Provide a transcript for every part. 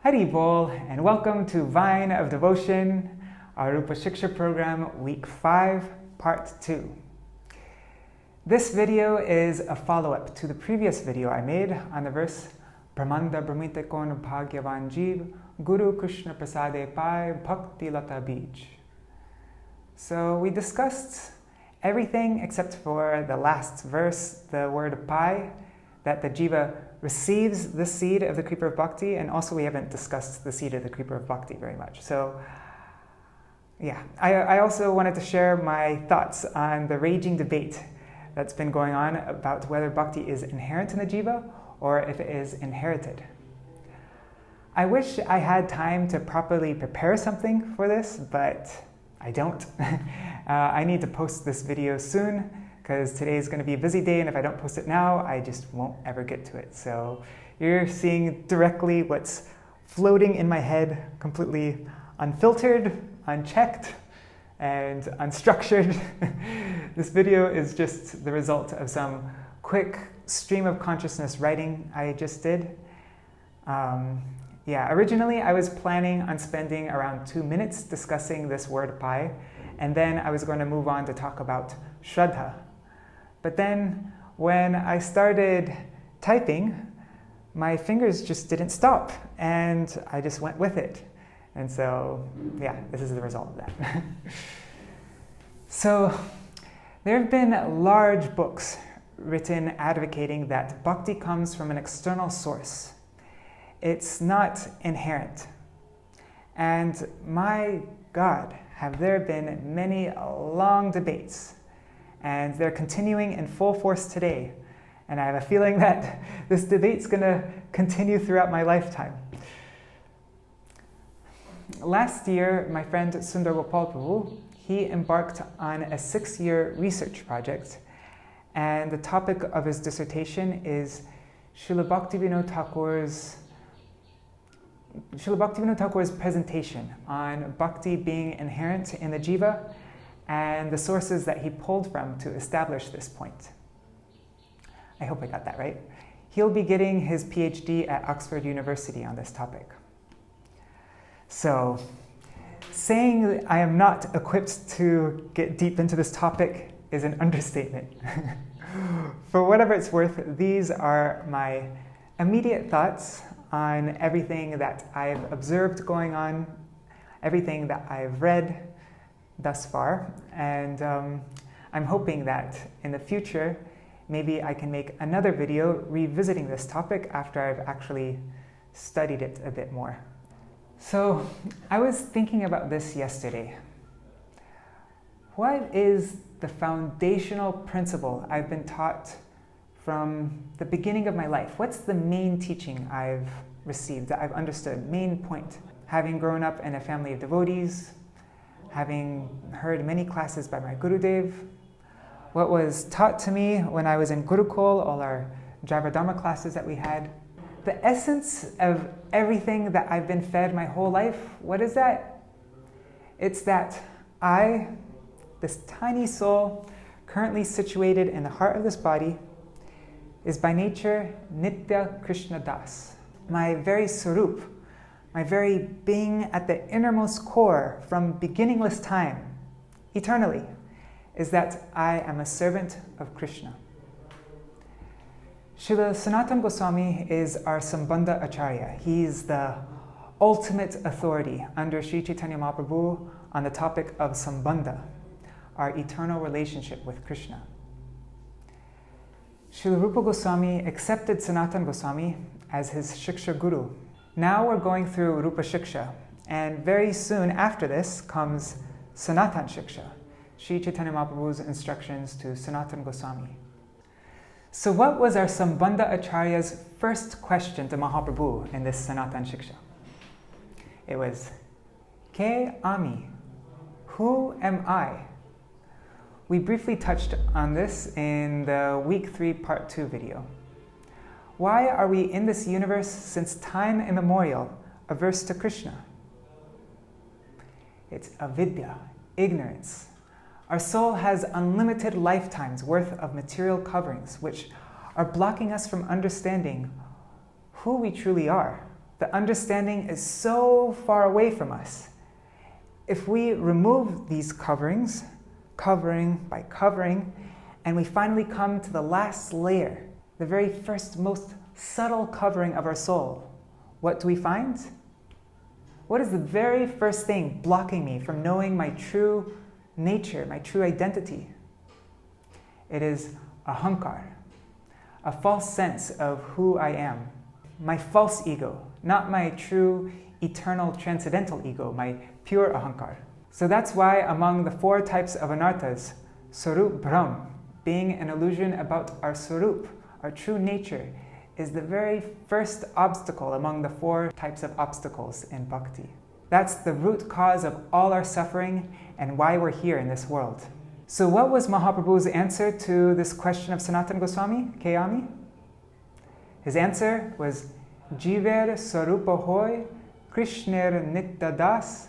Haribol, and welcome to Vine of Devotion, our Rupa Shiksha program, week 5, part 2. This video is a follow-up to the previous video I made on the verse brahmāṇḍa bhramite kona bhāgyavān jīva, guru-kṛṣṇa-prasāde pāya, bhakti-latā-bīja. So we discussed everything except for the last verse, the word pāya, that the jīva receives the seed of the creeper of bhakti, and also we haven't discussed the seed of the creeper of bhakti very much. So yeah, I also wanted to share my thoughts on the raging debate that's been going on about whether bhakti is inherent in the jiva or if it is inherited. I wish I had time to properly prepare something for this, but I don't. I need to post this video soon, because today is going to be a busy day, and if I don't post it now, I just won't ever get to it. So you're seeing directly what's floating in my head, completely unfiltered, unchecked, and unstructured. This video is just the result of some quick stream of consciousness writing I just did. Originally I was planning on spending around 2 minutes discussing this word pāya, and then I was going to move on to talk about shraddha. But then when I started typing, my fingers just didn't stop, and I just went with it. And so, yeah, this is the result of that. So, there have been large books written advocating that bhakti comes from an external source. It's not inherent. And my God, have there been many long debates. And they're continuing in full force today. And I have a feeling that this debate's going to continue throughout my lifetime. Last year, my friend Sundar Gopal, he embarked on a 6-year research project. And the topic of his dissertation is Srila Bhaktivinoda Thakur's presentation on bhakti being inherent in the jiva, and the sources that he pulled from to establish this point. I hope I got that right. He'll be getting his PhD at Oxford University on this topic. So, saying I am not equipped to get deep into this topic is an understatement. For whatever it's worth, these are my immediate thoughts on everything that I've observed going on, everything that I've read thus far, and I'm hoping that in the future maybe I can make another video revisiting this topic after I've actually studied it a bit more. So I was thinking about this yesterday. What is the foundational principle I've been taught from the beginning of my life? What's the main teaching I've received, that I've understood, main point? Having grown up in a family of devotees, having heard many classes by my Gurudev, what was taught to me when I was in Gurukul, all our Jaiva Dharma classes that we had, the essence of everything that I've been fed my whole life, what is that? It's that I, this tiny soul, currently situated in the heart of this body, is by nature Nitya Krishna Das. My very Sarup, my very being at the innermost core from beginningless time, eternally, is that I am a servant of Krishna. Srila Sanatana Goswami is our Sambandha Acharya. He's the ultimate authority under Sri Chaitanya Mahaprabhu on the topic of Sambandha, our eternal relationship with Krishna. Srila Rupa Goswami accepted Sanatana Goswami as his Shiksha Guru. Now we're going through Rupa Shiksha, and very soon after this comes Sanatan Shiksha, Sri Chaitanya Mahaprabhu's instructions to Sanatana Goswami. So what was our Sambandha Acharya's first question to Mahaprabhu in this Sanatan Shiksha? It was, Ke Ami? Who am I? We briefly touched on this in the week 3 part 2 video. Why are we in this universe since time immemorial, averse to Krishna? It's avidya, ignorance. Our soul has unlimited lifetimes worth of material coverings which are blocking us from understanding who we truly are, The understanding is so far away from us. If we remove these coverings, covering by covering, and we finally come to the last layer, the very first, most subtle covering of our soul, what do we find? What is the very first thing blocking me from knowing my true nature, my true identity? It is ahankar, a false sense of who I am. My false ego, not my true, eternal, transcendental ego, my pure ahankar. So that's why among the 4 types of anarthas, Swarup Brahm, being an illusion about our Swarup, our true nature, is the very first obstacle among the 4 types of obstacles in bhakti. That's the root cause of all our suffering and why we're here in this world. So what was Mahaprabhu's answer to this question of Sanatana Goswami, Kayami? His answer was, Jiver Swarupa Hoy, Krishner Nitya Das,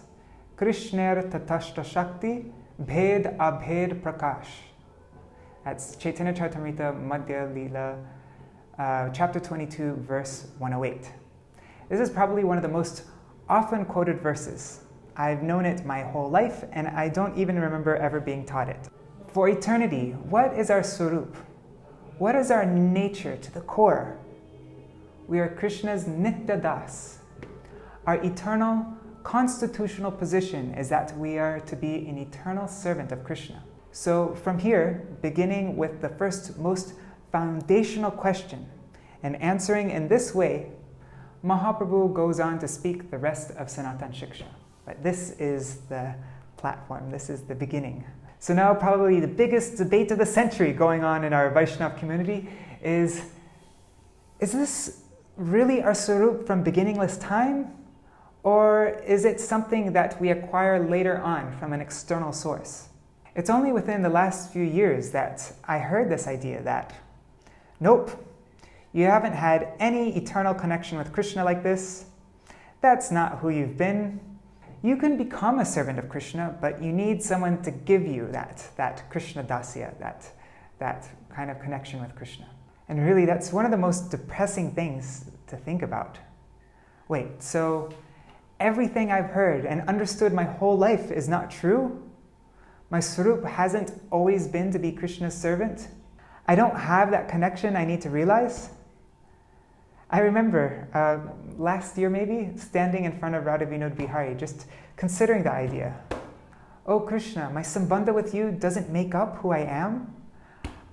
Krishner Tatashta Shakti, Bhed Abhed Prakash. That's Chaitanya Charitamrita Madhya Lila, chapter 22, verse 108. This is probably one of the most often quoted verses. I've known it my whole life, and I don't even remember ever being taught it. For eternity, what is our Swarup? What is our nature to the core? We are Krishna's Nitya Das. Our eternal, constitutional position is that we are to be an eternal servant of Krishna. So from here, beginning with the first, most foundational question, and answering in this way, Mahaprabhu goes on to speak the rest of Sanatan Shiksha. But this is the platform, this is the beginning. So now probably the biggest debate of the century going on in our Vaishnava community is this really our Swarup from beginningless time? Or is it something that we acquire later on from an external source? It's only within the last few years that I heard this idea that, nope, you haven't had any eternal connection with Krishna like this. That's not who you've been. You can become a servant of Krishna, but you need someone to give you that Krishna dasya, that kind of connection with Krishna. And really, that's one of the most depressing things to think about. Wait, so everything I've heard and understood my whole life is not true? My Swarup hasn't always been to be Krishna's servant? I don't have that connection I need to realize? I remember last year maybe, standing in front of Radha Vinod Bihari, just considering the idea. Oh Krishna, my sambandha with you doesn't make up who I am?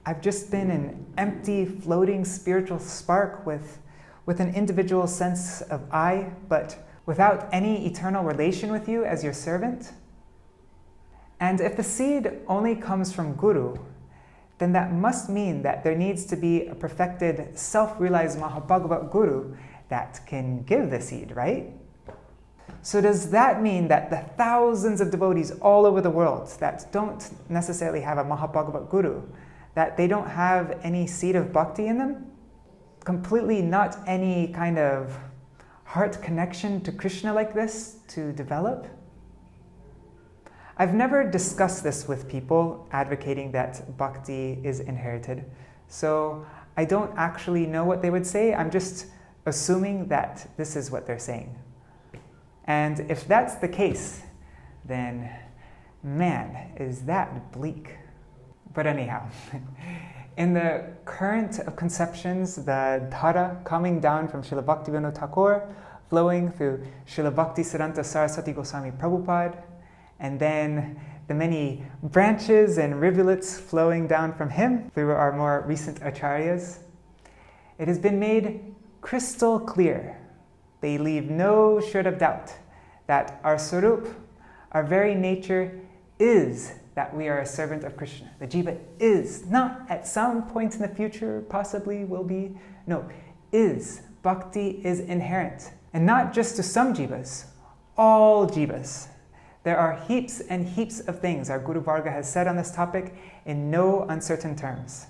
I've just been an empty, floating spiritual spark with an individual sense of I, but without any eternal relation with you as your servant? And if the seed only comes from Guru, then that must mean that there needs to be a perfected, self-realized Mahabhagavat Guru that can give the seed, right? So does that mean that the thousands of devotees all over the world that don't necessarily have a Mahabhagavat Guru, that they don't have any seed of bhakti in them? Completely not any kind of heart connection to Krishna like this to develop? I've never discussed this with people advocating that bhakti is inherited, so I don't actually know what they would say. I'm just assuming that this is what they're saying. And if that's the case, then man, is that bleak. But anyhow, in the current of conceptions, the dhara coming down from Srila Bhaktivinoda Thakur, flowing through Srila Bhaktisiddhanta Saraswati Goswami Prabhupada, and then the many branches and rivulets flowing down from him through our more recent acharyas, it has been made crystal clear. They leave no shred of doubt that our Swarup, our very nature, is that we are a servant of Krishna. The jiva is, not at some point in the future possibly will be, no, is. Bhakti is inherent. And not just to some jivas, all jivas. There are heaps and heaps of things our Guru Varga has said on this topic in no uncertain terms.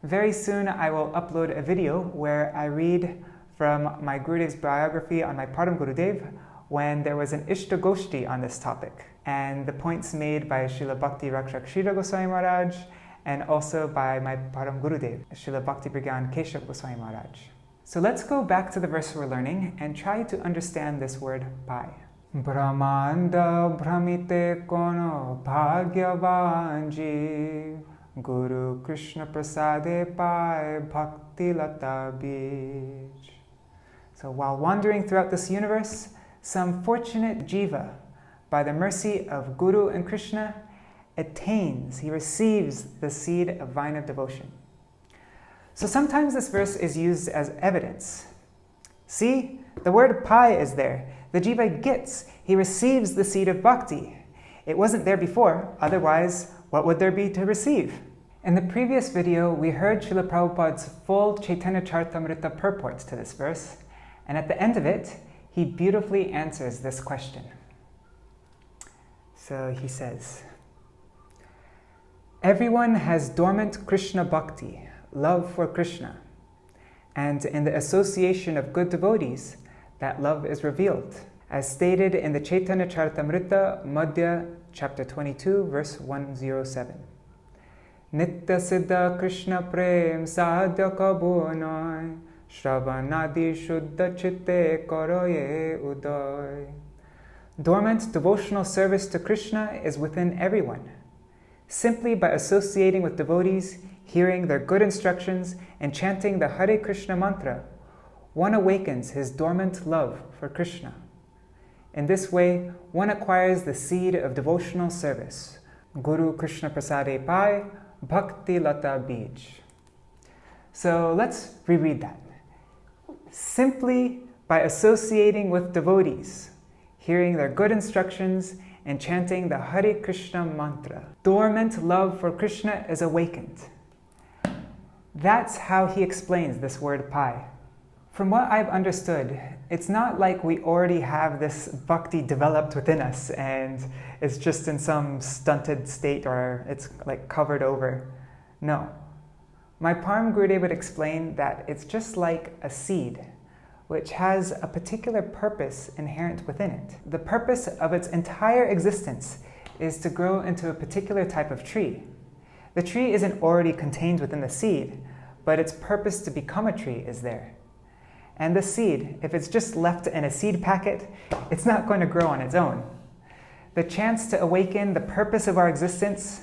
Very soon I will upload a video where I read from my Gurudev's biography on my Param Gurudev when there was an Ishta Goshti on this topic, and the points made by Srila Bhakti Rakshak Shrira Goswami Maharaj and also by my Param Gurudev, Srila Bhakti Brigyan Keshav Goswami Maharaj. So let's go back to the verse we're learning and try to understand this word pāya. Brahmāṇḍa bhramite kona bhāgyavān jīva guru-kṛṣṇa-prasāde pāya bhakti-latā-bīja. So while wandering throughout this universe, some fortunate jiva, by the mercy of Guru and Krishna, attains, he receives the seed of vine of devotion. So sometimes this verse is used as evidence. See, the word pāya is there. The jiva gets, he receives the seed of bhakti. It wasn't there before, otherwise, what would there be to receive? In the previous video, we heard Srila Prabhupada's full Chaitanya Charitamrita purport to this verse, and at the end of it, he beautifully answers this question. So he says, everyone has dormant Krishna bhakti, love for Krishna, and in the association of good devotees, that love is revealed, as stated in the Chaitanya Charitamrita, Madhya, chapter 22, verse 107. Nitya siddha Krishna prem sadhya kabunai, Shravanadi Shuddha Chitte Karoye Uday. Dormant devotional service to Krishna is within everyone. Simply by associating with devotees, hearing their good instructions, and chanting the Hare Krishna mantra, one awakens his dormant love for Krishna. In this way, one acquires the seed of devotional service, guru-kṛṣṇa-prasāde pāya, bhakti-latā-bīja. So let's reread that. Simply by associating with devotees, hearing their good instructions, and chanting the Hare Krishna mantra, dormant love for Krishna is awakened. That's how he explains this word pāya. From what I've understood, it's not like we already have this bhakti developed within us and it's just in some stunted state or it's like covered over. No. My Param Gurudev would explain that it's just like a seed, which has a particular purpose inherent within it. The purpose of its entire existence is to grow into a particular type of tree. The tree isn't already contained within the seed, but its purpose to become a tree is there. And the seed, if it's just left in a seed packet, it's not going to grow on its own. The chance to awaken the purpose of our existence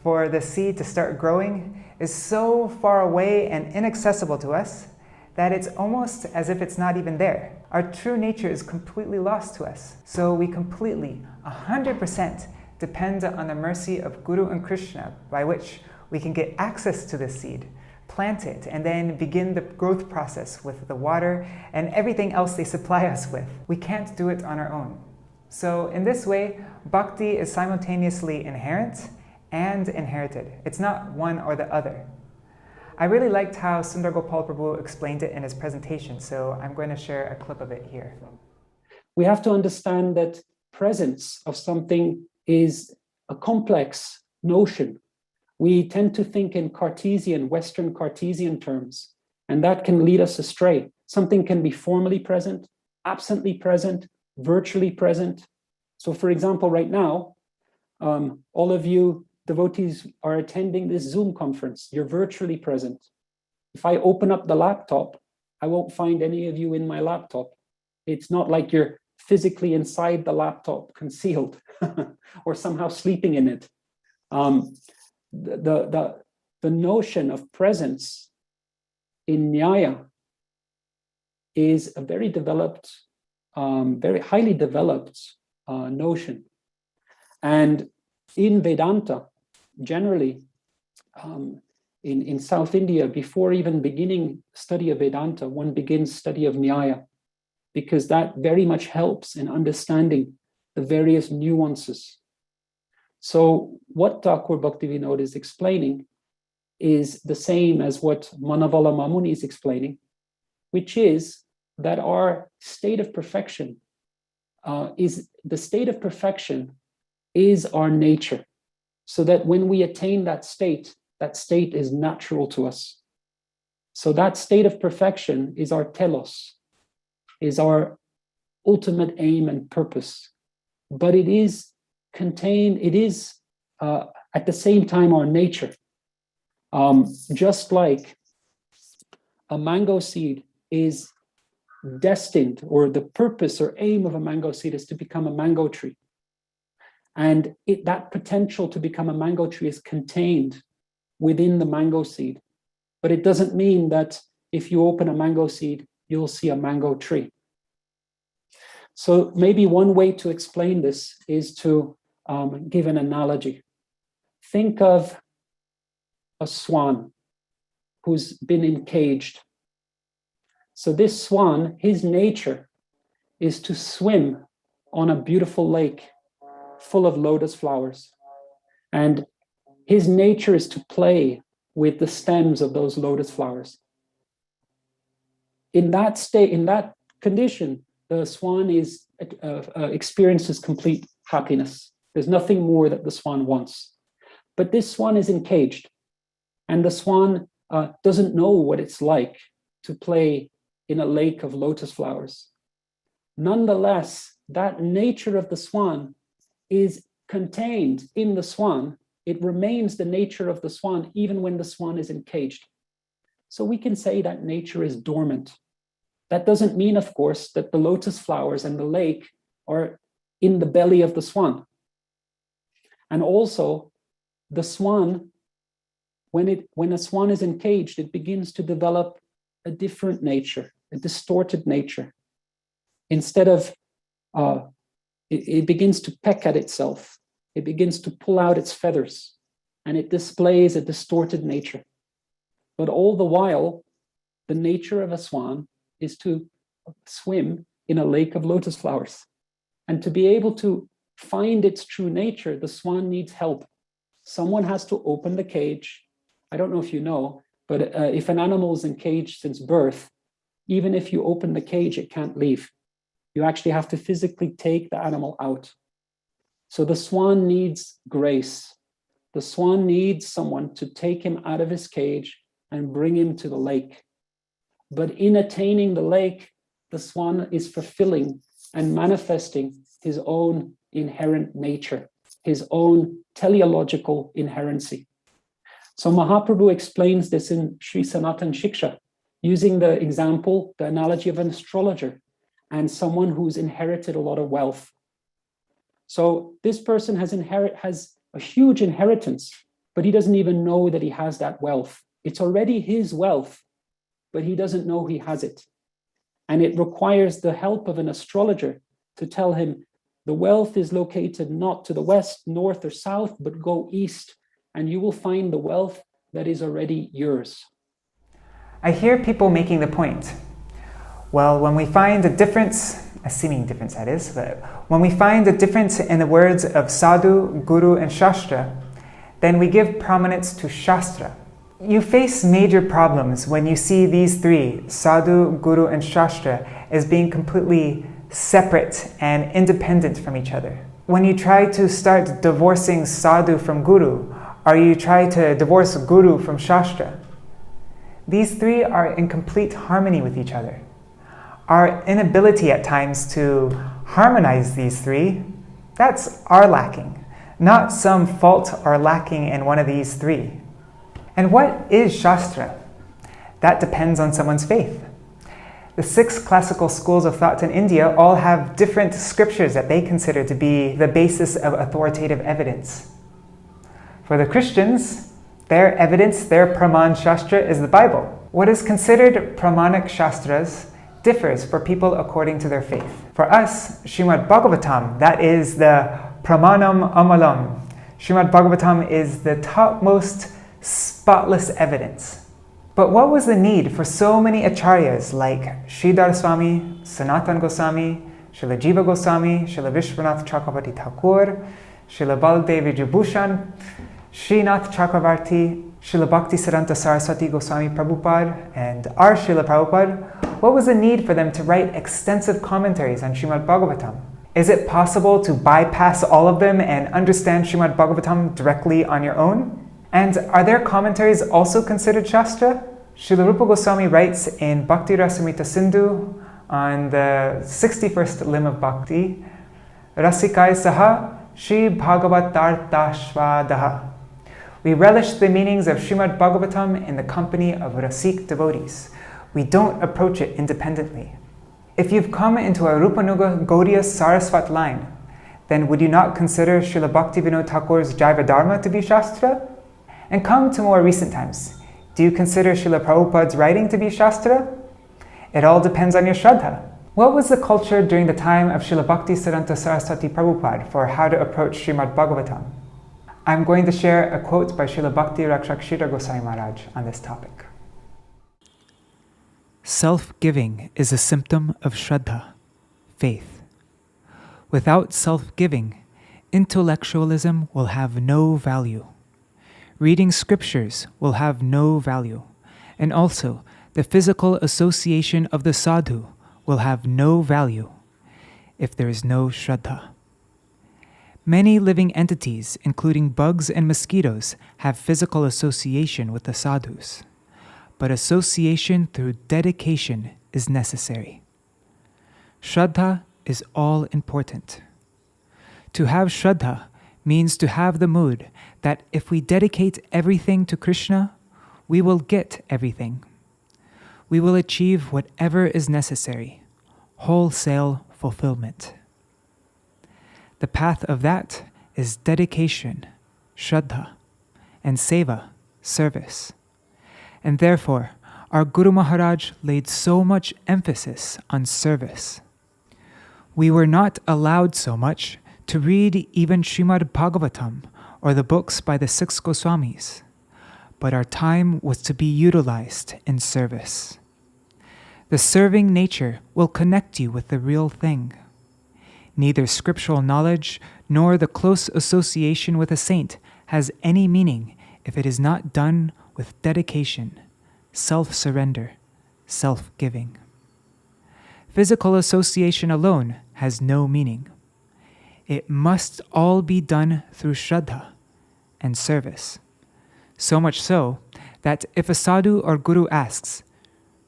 for the seed to start growing is so far away and inaccessible to us that it's almost as if it's not even there. Our true nature is completely lost to us. So we completely, 100% depend on the mercy of Guru and Krishna, by which we can get access to this seed, plant it, and then begin the growth process with the water and everything else they supply us with. We can't do it on our own. So in this way, bhakti is simultaneously inherent and inherited. It's not one or the other. I really liked how Sundar Gopal Prabhu explained it in his presentation, so I'm going to share a clip of it here. We have to understand that presence of something is a complex notion. We tend to think in Cartesian, Western Cartesian terms, and that can lead us astray. Something can be formally present, absently present, virtually present. So for example, right now, all of you devotees are attending this Zoom conference. You're virtually present. If I open up the laptop, I won't find any of you in my laptop. It's not like you're physically inside the laptop, concealed, or somehow sleeping in it. The notion of presence in Nyaya is a very developed, very highly developed notion. And in Vedanta, generally, in South India, before even beginning study of Vedanta, one begins study of Nyaya, because that very much helps in understanding the various nuances. So what Thakur Bhaktivinoda is explaining is the same as what Manavala Mamuni is explaining, which is that our state of perfection is our nature. So that when we attain that state is natural to us. So that state of perfection is our telos, is our ultimate aim and purpose. But it is contained, it is at the same time our nature. Just like a mango seed is destined, or the purpose or aim of a mango seed is to become a mango tree. And that potential to become a mango tree is contained within the mango seed. But it doesn't mean that if you open a mango seed, you'll see a mango tree. So maybe one way to explain this is to give an analogy. Think of a swan who's been encaged. So this swan, his nature is to swim on a beautiful lake full of lotus flowers. And his nature is to play with the stems of those lotus flowers. In that state, in that condition, the swan experiences complete happiness. There's nothing more that the swan wants. But this swan is encaged, and the swan doesn't know what it's like to play in a lake of lotus flowers. Nonetheless, that nature of the swan is contained in the swan. It remains the nature of the swan even when the swan is encaged. So we can say that nature is dormant. That doesn't mean, of course, that the lotus flowers and the lake are in the belly of the swan. And also, the swan, when a swan is encaged, it begins to develop a different nature, a distorted nature. Instead of, it begins to peck at itself. It begins to pull out its feathers, and it displays a distorted nature. But all the while, the nature of a swan is to swim in a lake of lotus flowers. And to be able to find its true nature, the swan needs help. Someone has to open the cage. I don't know if you know, but if an animal is encaged since birth, even if you open the cage, it can't leave. You actually have to physically take the animal out. So the swan needs grace. The swan needs someone to take him out of his cage and bring him to the lake. But in attaining the lake, the swan is fulfilling and manifesting his own inherent nature, his own teleological inherency. So Mahaprabhu explains this in Sri Sanatan Shiksha, using the example, the analogy of an astrologer and someone who's inherited a lot of wealth. So this person has a huge inheritance, but he doesn't even know that he has that wealth. It's already his wealth, but he doesn't know he has it. And it requires the help of an astrologer to tell him the wealth is located not to the west, north, or south, but go east, and you will find the wealth that is already yours. I hear people making the point, well, when we find a difference, a seeming difference that is, but when we find a difference in the words of sadhu, guru, and shastra, then we give prominence to shastra. You face major problems when you see these three, sadhu, guru, and shastra, as being completely separate and independent from each other. When you try to start divorcing sadhu from guru, or you try to divorce guru from shastra, these three are in complete harmony with each other. Our inability at times to harmonize these three, that's our lacking, not some fault or lacking in one of these three. And what is Shastra? That depends on someone's faith. The 6 classical schools of thought in India all have different scriptures that they consider to be the basis of authoritative evidence. For the Christians, their evidence, their Praman Shastra is the Bible. What is considered Pramanic Shastras differs for people according to their faith. For us, Srimad Bhagavatam, that is the Pramanam Amalam. Srimad Bhagavatam is the topmost spotless evidence. But what was the need for so many acharyas like Sridhar Swami, Sanatan Goswami, Srila Jiva Goswami, Srila Vishwanath Chakravarti Thakur, Srila Baldev Vijayabhushan, Srinath Chakravarti, Srila Bhaktisiddhanta Saraswati Goswami Prabhupada, and our Srila Prabhupada? What was the need for them to write extensive commentaries on Srimad Bhagavatam? Is it possible to bypass all of them and understand Srimad Bhagavatam directly on your own? And are their commentaries also considered Shastra? Srila Rupa Goswami writes in Bhakti Rasamrita Sindhu on the 61st limb of Bhakti, Rasikaya Saha Shri Bhagavatartashvadaha. We relish the meanings of Srimad Bhagavatam in the company of Rasik devotees. We don't approach it independently. If you've come into a Rupanuga Gaudiya Sarasvat line, then would you not consider Srila Bhaktivinoda Thakur's Jaiva Dharma to be Shastra? And come to more recent times. Do you consider Srila Prabhupada's writing to be Shastra? It all depends on your Shraddha. What was the culture during the time of Srila Bhaktisiddhanta Saraswati Prabhupada for how to approach Srimad Bhagavatam? I'm going to share a quote by Srila Bhakti Rakshakshira Goswami Maharaj on this topic. Self-giving is a symptom of Shraddha, faith. Without self-giving, intellectualism will have no value. Reading scriptures will have no value, and also the physical association of the sadhu will have no value if there is no Shraddha. Many living entities, including bugs and mosquitoes, have physical association with the sadhus, but association through dedication is necessary. Shraddha is all important. To have Shraddha means to have the mood that if we dedicate everything to Krishna, we will get everything. We will achieve whatever is necessary, wholesale fulfillment. The path of that is dedication, Shraddha, and Seva, service. And therefore, our Guru Maharaj laid so much emphasis on service. We were not allowed so much to read even Srimad Bhagavatam or the books by the 6 Goswamis, but our time was to be utilized in service. The serving nature will connect you with the real thing. Neither scriptural knowledge nor the close association with a saint has any meaning if it is not done with dedication, self-surrender, self-giving. Physical association alone has no meaning. It must all be done through Shraddha and service. So much so that if a sadhu or guru asks,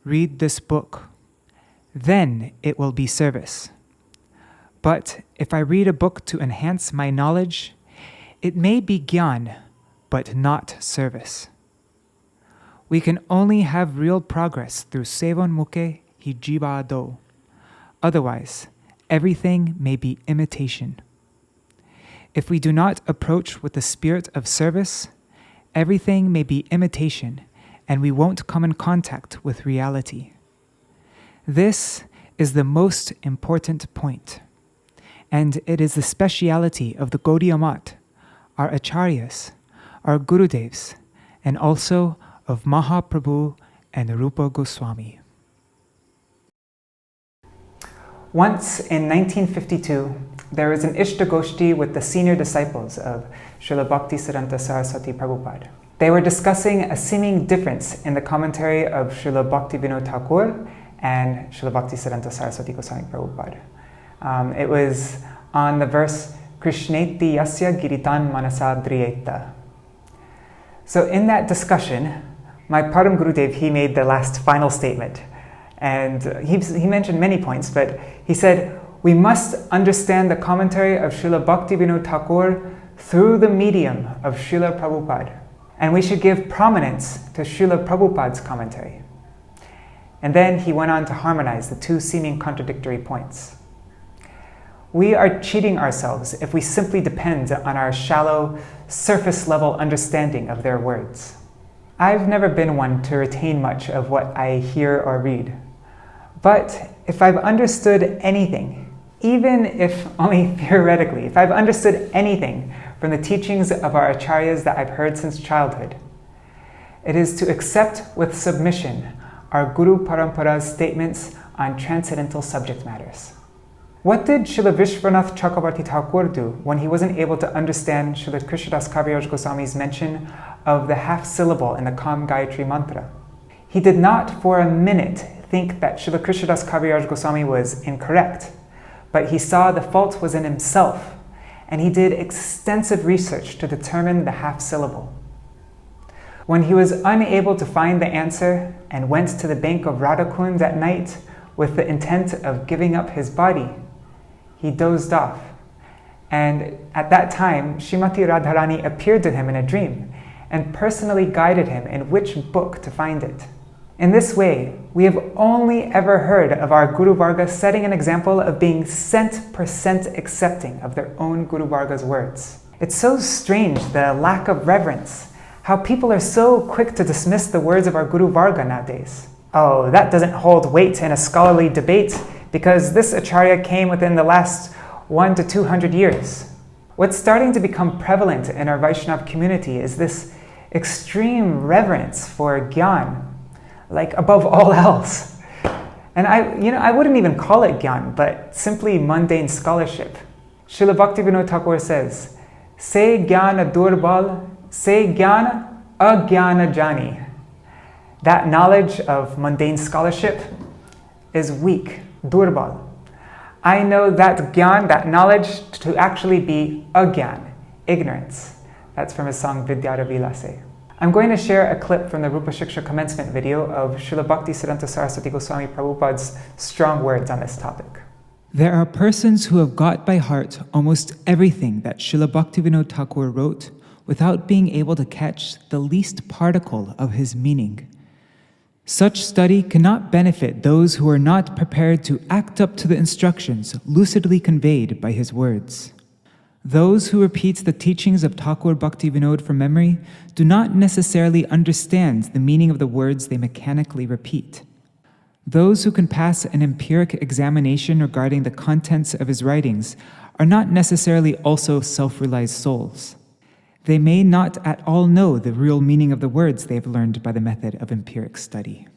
"Read this book," then it will be service. But if I read a book to enhance my knowledge, it may be gyan, but not service. We can only have real progress through sevan mukhe hi jīva ado. Otherwise, everything may be imitation. If we do not approach with the spirit of service, everything may be imitation, and we won't come in contact with reality. This is the most important point, and it is the speciality of the Gaudiya Math, our acharyas, our gurudevs, and also of Mahaprabhu and Rupa Goswami. Once in 1952, there was an Ishtagoshti with the senior disciples of Srila Bhaktisiddhanta Saraswati Prabhupada. They were discussing a seeming difference in the commentary of Srila Bhaktivinoda Thakur and Srila Bhaktisiddhanta Saraswati Goswami Prabhupada. It was on the verse, Krishneti yasya giritan manasa driyeta. So in that discussion, my Param Gurudev, he made the last final statement. And he mentioned many points, but he said, we must understand the commentary of Srila Bhaktivinoda Thakur through the medium of Srila Prabhupada. And we should give prominence to Srila Prabhupada's commentary. And then he went on to harmonize the two seeming contradictory points. We are cheating ourselves if we simply depend on our shallow, surface-level understanding of their words. I've never been one to retain much of what I hear or read. But if I've understood anything, even if only theoretically, if I've understood anything from the teachings of our acharyas that I've heard since childhood, it is to accept with submission our Guru Parampara's statements on transcendental subject matters. What did Srila Vishwanath Chakravarti Thakur do when he wasn't able to understand Srila Krishnadas Kaviraj Goswami's mention of the half syllable in the Kam Gayatri mantra? He did not for a minute think that Srila Krishnadas Kaviraj Goswami was incorrect, but he saw the fault was in himself, and he did extensive research to determine the half syllable. When he was unable to find the answer and went to the bank of Radhakund at night with the intent of giving up his body, he dozed off. And at that time, Srimati Radharani appeared to him in a dream and personally guided him in which book to find it. In this way, we have only ever heard of our Guru Varga setting an example of being 100% accepting of their own Guru Varga's words. It's so strange, the lack of reverence, how people are so quick to dismiss the words of our Guru Varga nowadays. Oh, that doesn't hold weight in a scholarly debate because this Acharya came within the last 100 to 200 years. What's starting to become prevalent in our Vaishnava community is this extreme reverence for Gyan, like above all else. And I wouldn't even call it Gyan, but simply mundane scholarship. Srila Bhaktivinoda Thakur says, "Se Gyana Durbal, se Gyana Agyana Jani." That knowledge of mundane scholarship is weak, durbal. I know that Gyan, that knowledge, to actually be agyan, ignorance. That's from his song Vidyara Vilase. I'm going to share a clip from the Rupa Shiksha commencement video of Srila Bhaktisiddhanta Saraswati Goswami Prabhupada's strong words on this topic. There are persons who have got by heart almost everything that Srila Bhaktivinoda Thakur wrote without being able to catch the least particle of his meaning. Such study cannot benefit those who are not prepared to act up to the instructions lucidly conveyed by his words. Those who repeat the teachings of Thakur Bhaktivinoda from memory do not necessarily understand the meaning of the words they mechanically repeat. Those who can pass an empiric examination regarding the contents of his writings are not necessarily also self-realized souls. They may not at all know the real meaning of the words they have learned by the method of empiric study.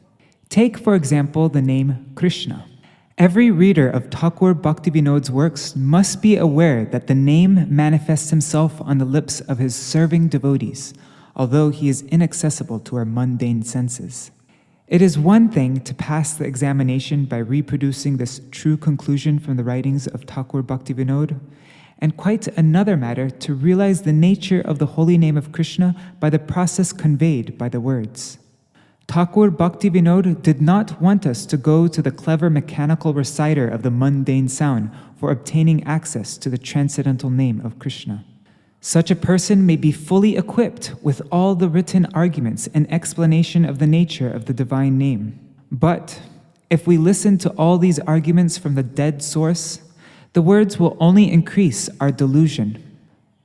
Take, for example, the name Krishna. Every reader of Thakur Bhaktivinoda's works must be aware that the name manifests himself on the lips of his serving devotees, although he is inaccessible to our mundane senses. It is one thing to pass the examination by reproducing this true conclusion from the writings of Thakur Bhaktivinoda, and quite another matter to realize the nature of the holy name of Krishna by the process conveyed by the words. Thakur Bhaktivinoda did not want us to go to the clever mechanical reciter of the mundane sound for obtaining access to the transcendental name of Krishna. Such a person may be fully equipped with all the written arguments and explanation of the nature of the divine name. But if we listen to all these arguments from the dead source, the words will only increase our delusion.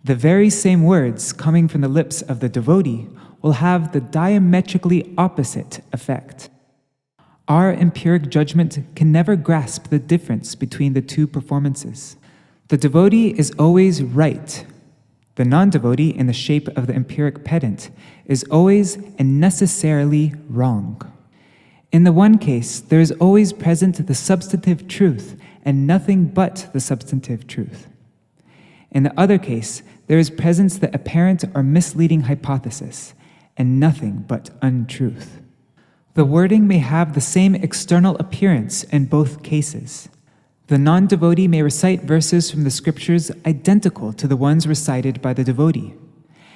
The very same words coming from the lips of the devotee will have the diametrically opposite effect. Our empiric judgment can never grasp the difference between the two performances. The devotee is always right. The non-devotee, in the shape of the empiric pedant, is always and necessarily wrong. In the one case, there is always present the substantive truth and nothing but the substantive truth. In the other case, there is present the apparent or misleading hypothesis and nothing but untruth. The wording may have the same external appearance in both cases. The non-devotee may recite verses from the scriptures identical to the ones recited by the devotee,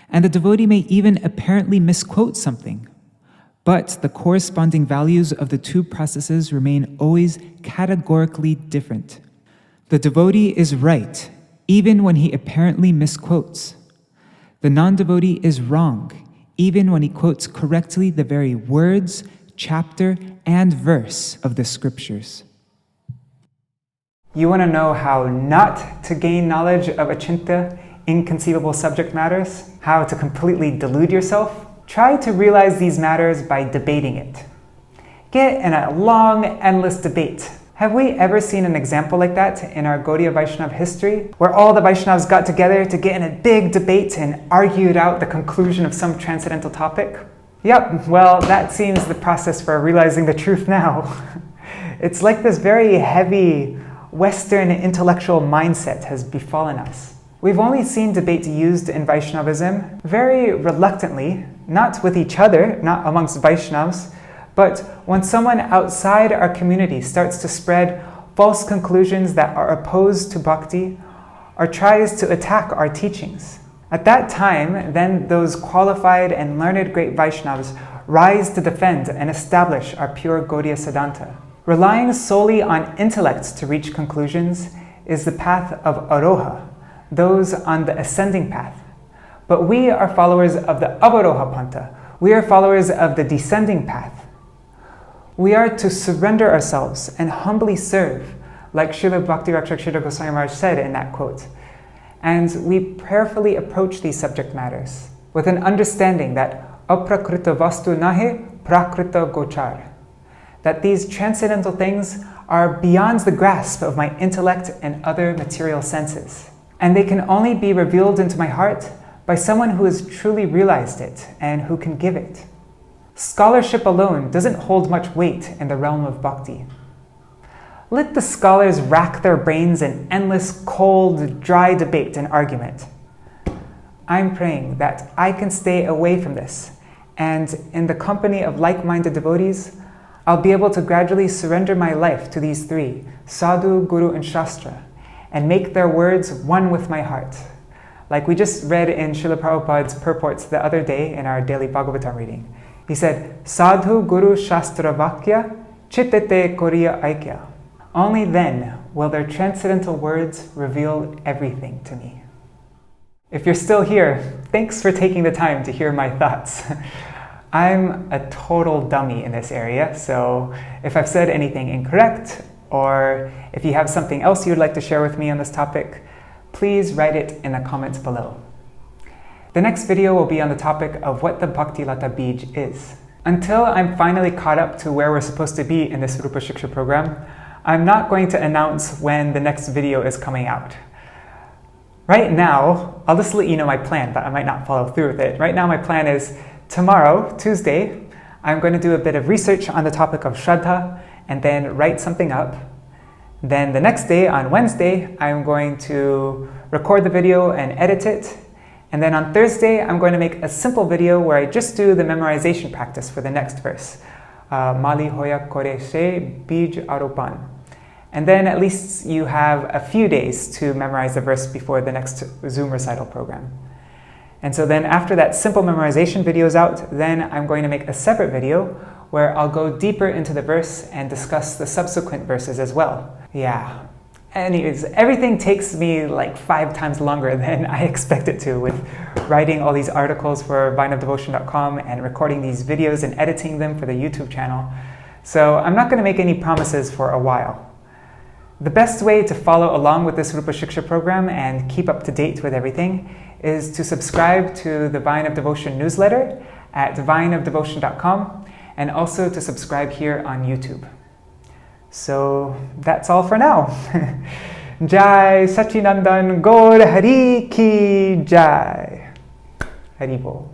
and the devotee may even apparently misquote something, but the corresponding values of the two processes remain always categorically different. The devotee is right, even when he apparently misquotes. The non-devotee is wrong, even when he quotes correctly the very words, chapter, and verse of the scriptures. You want to know how not to gain knowledge of achintya, inconceivable subject matters? How to completely delude yourself? Try to realize these matters by debating it. Get in a long, endless debate. Have we ever seen an example like that in our Gaudiya Vaishnava history, where all the Vaishnavas got together to get in a big debate and argued out the conclusion of some transcendental topic? Yep, well, that seems the process for realizing the truth now. It's like this very heavy Western intellectual mindset has befallen us. We've only seen debate used in Vaishnavism very reluctantly, not with each other, not amongst Vaishnavas, but when someone outside our community starts to spread false conclusions that are opposed to bhakti or tries to attack our teachings. At that time, then those qualified and learned great Vaishnavas rise to defend and establish our pure Gaudiya Siddhanta. Relying solely on intellects to reach conclusions is the path of aroha, those on the ascending path. But we are followers of the avaroha panta. We are followers of the descending path. We are to surrender ourselves and humbly serve, like Srila Bhakti-latā-bīja Goswami Maharaj said in that quote. And we prayerfully approach these subject matters with an understanding that aprakrita vastu nahe prakrita gochar, that these transcendental things are beyond the grasp of my intellect and other material senses. And they can only be revealed into my heart by someone who has truly realized it and who can give it. Scholarship alone doesn't hold much weight in the realm of bhakti. Let the scholars rack their brains in endless, cold, dry debate and argument. I'm praying that I can stay away from this, and in the company of like-minded devotees, I'll be able to gradually surrender my life to these three, sadhu, guru, and shastra, and make their words one with my heart. Like we just read in Srila Prabhupada's purports the other day in our daily Bhagavatam reading. He said, sadhu, guru, shastra, vakya, ČteteČRjuyi:aikya. Only then will their transcendental words reveal everything to me. If you're still here, thanks for taking the time to hear my thoughts. I'm a total dummy in this area, so if I've said anything incorrect, or if you have something else you'd like to share with me on this topic, please write it in the comments below. The next video will be on the topic of what the bhakti-latā-bīja is. Until I'm finally caught up to where we're supposed to be in this Rupa Shiksha program, I'm not going to announce when the next video is coming out. Right now, I'll just let you know my plan, but I might not follow through with it. Right now my plan is tomorrow, Tuesday, I'm going to do a bit of research on the topic of Shraddha and then write something up. Then the next day, on Wednesday, I'm going to record the video and edit it. And then on Thursday, I'm going to make a simple video where I just do the memorization practice for the next verse. Mali hoya kore se bij aropan. And then at least you have a few days to memorize the verse before the next Zoom recital program. And so then after that simple memorization video is out, then I'm going to make a separate video where I'll go deeper into the verse and discuss the subsequent verses as well. Yeah. Anyways, everything takes me like 5 times longer than I expected to, with writing all these articles for vineofdevotion.com and recording these videos and editing them for the YouTube channel. So I'm not going to make any promises for a while. The best way to follow along with this Rupa Shiksha program and keep up to date with everything is to subscribe to the Vine of Devotion newsletter at vineofdevotion.com, and also to subscribe here on YouTube. So that's all for now. Jai Sachinandan Gaur Hari Ki Jai. Haribol.